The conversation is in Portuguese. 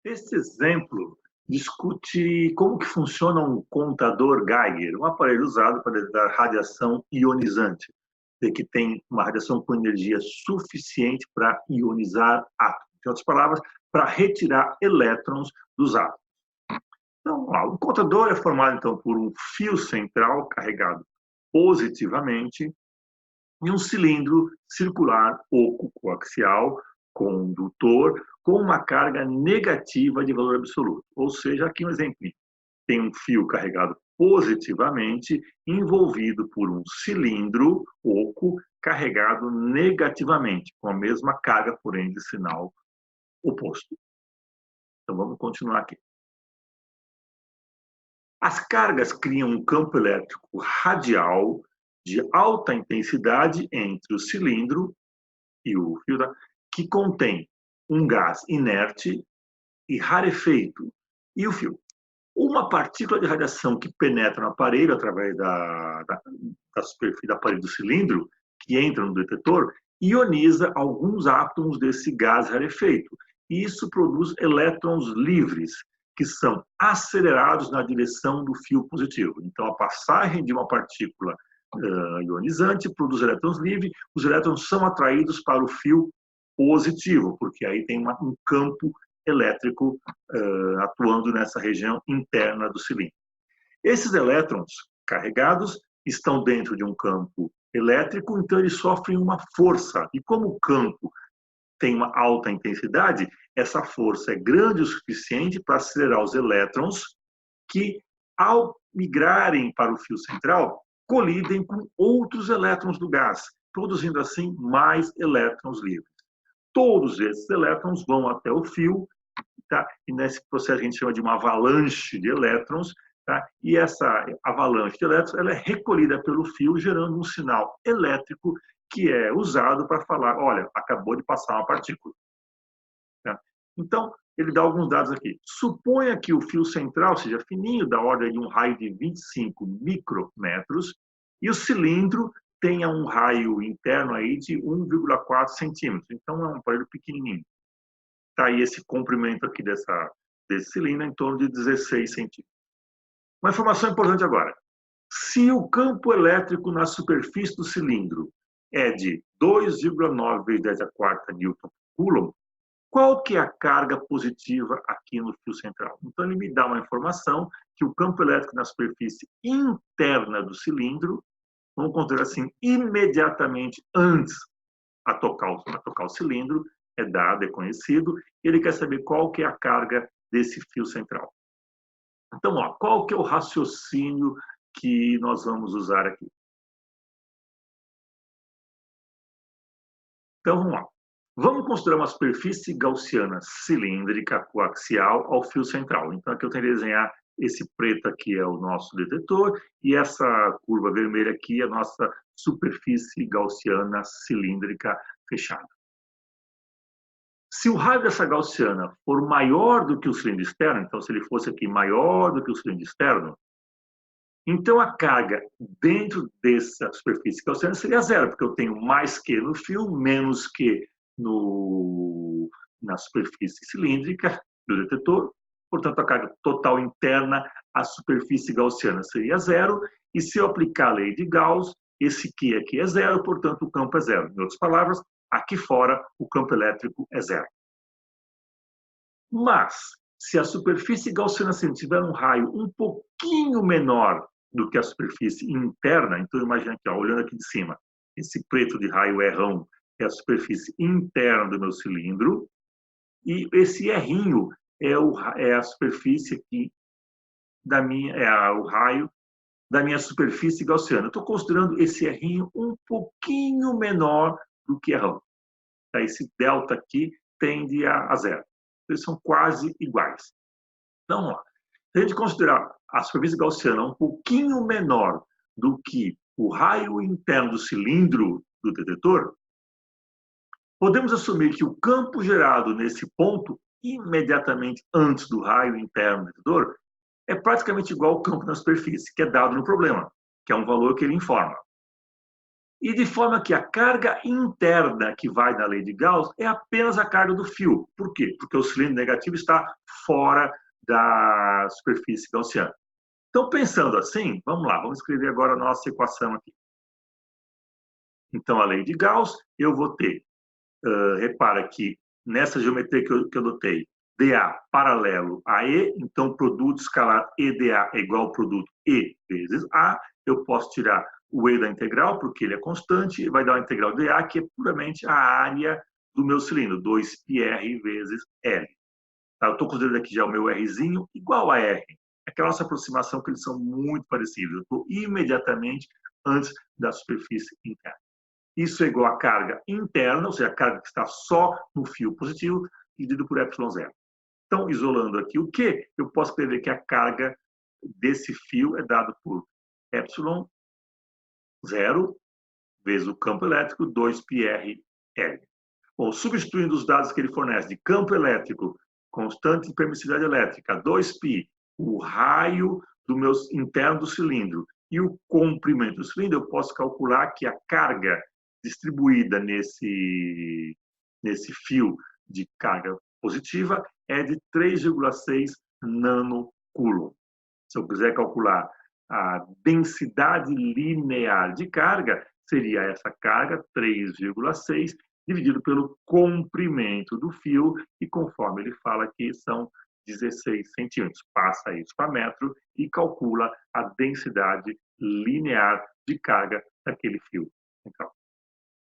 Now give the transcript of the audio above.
Este exemplo discute como que funciona um contador Geiger, um aparelho usado para detectar radiação ionizante, que tem uma radiação com energia suficiente para ionizar átomos. Em outras palavras, para retirar elétrons dos átomos. Então, o contador é formado então por um fio central carregado positivamente e um cilindro circular oco coaxial condutor com uma carga negativa de valor absoluto. Ou seja, aqui um exemplo. Tem um fio carregado positivamente envolvido por um cilindro oco carregado negativamente, com a mesma carga, porém de sinal oposto. Então vamos continuar aqui. As cargas criam um campo elétrico radial de alta intensidade entre o cilindro e o fio, que contém um gás inerte e rarefeito e o fio. Uma partícula de radiação que penetra no aparelho através da superfície da parede do cilindro, que entra no detetor, ioniza alguns átomos desse gás rarefeito. E isso produz elétrons livres, que são acelerados na direção do fio positivo. Então, a passagem de uma partícula ionizante produz elétrons livres, os elétrons são atraídos para o fio positivo, porque aí tem um campo elétrico atuando nessa região interna do cilindro. Esses elétrons carregados estão dentro de um campo elétrico, então eles sofrem uma força. E como o campo tem uma alta intensidade, essa força é grande o suficiente para acelerar os elétrons que, ao migrarem para o fio central, colidem com outros elétrons do gás, produzindo assim mais elétrons livres. Todos esses elétrons vão até o fio, tá? E nesse processo a gente chama de uma avalanche de elétrons, tá? E essa avalanche de elétrons ela é recolhida pelo fio, gerando um sinal elétrico que é usado para falar, olha, acabou de passar uma partícula. Tá? Então, ele dá alguns dados aqui. Suponha que o fio central seja fininho, da ordem de um raio de 25 micrômetros, e o cilindro tenha um raio interno aí de 1,4 centímetros. Então, é um aparelho pequenininho. Está aí esse comprimento aqui desse cilindro em torno de 16 centímetros. Uma informação importante agora. Se o campo elétrico na superfície do cilindro é de 2,9 vezes 10 a quarta newton por coulomb, qual que é a carga positiva aqui no fio central? Então, ele me dá uma informação que o campo elétrico na superfície interna do cilindro, vamos considerar assim, imediatamente antes a tocar o cilindro, é dado, é conhecido, e ele quer saber qual que é a carga desse fio central. Então, qual que é o raciocínio que nós vamos usar aqui? Então, vamos lá. Vamos considerar uma superfície gaussiana cilíndrica coaxial ao fio central. Então, aqui eu tenho que desenhar esse preto aqui é o nosso detetor e essa curva vermelha aqui é a nossa superfície gaussiana cilíndrica fechada. Se o raio dessa gaussiana for maior do que o cilindro externo, então se ele fosse aqui maior do que o cilindro externo, então a carga dentro dessa superfície gaussiana seria zero, porque eu tenho mais Q no fio, menos Q na superfície cilíndrica do detetor, portanto a carga total interna à superfície gaussiana seria zero, e se eu aplicar a lei de Gauss, esse Q aqui é zero, portanto o campo é zero. Em outras palavras, aqui fora o campo elétrico é zero. Mas, se a superfície gaussiana tiver um raio um pouquinho menor do que a superfície interna, então imagina aqui, olhando aqui de cima, esse preto de raio R1 é a superfície interna do meu cilindro, e esse R'inho é a superfície aqui da minha, o raio da minha superfície gaussiana. Eu estou considerando esse R'inho um pouquinho menor do que R1. Tá? Esse delta aqui tende a zero. Eles são quase iguais. Então, vamos lá. Se a gente considerar a superfície gaussiana um pouquinho menor do que o raio interno do cilindro do detetor, podemos assumir que o campo gerado nesse ponto, imediatamente antes do raio interno do detetor, é praticamente igual ao campo na superfície, que é dado no problema, que é um valor que ele informa. E de forma que a carga interna que vai na lei de Gauss é apenas a carga do fio. Por quê? Porque o cilindro negativo está fora da superfície gaussiana. Então, pensando assim, vamos lá, vamos escrever agora a nossa equação aqui. Então, a lei de Gauss, eu vou ter, repara que nessa geometria que eu adotei, dA paralelo a E, então produto escalar EDA é igual ao produto E vezes A, eu posso tirar o E da integral, porque ele é constante, e vai dar a integral dA, que é puramente a área do meu cilindro, 2πr vezes L. Tá? Eu estou considerando aqui já o meu Rzinho igual a R. Aquela nossa aproximação que eles são muito parecidos. Eu estou imediatamente antes da superfície interna. Isso é igual a carga interna, ou seja, a carga que está só no fio positivo, dividido por ε0. Então, isolando aqui o Q, eu posso prever que a carga desse fio é dada por ε0 vezes o campo elétrico 2πrl. Bom, substituindo os dados que ele fornece de campo elétrico, constante de permissividade elétrica, 2π, o raio do meu interno do cilindro e o comprimento do cilindro, eu posso calcular que a carga distribuída nesse fio de carga positiva é de 3,6 nanocoulomb. Se eu quiser calcular a densidade linear de carga, seria essa carga, 3,6, dividido pelo comprimento do fio, e conforme ele fala aqui, são 16 centímetros. Passa isso para metro e calcula a densidade linear de carga daquele fio. Então,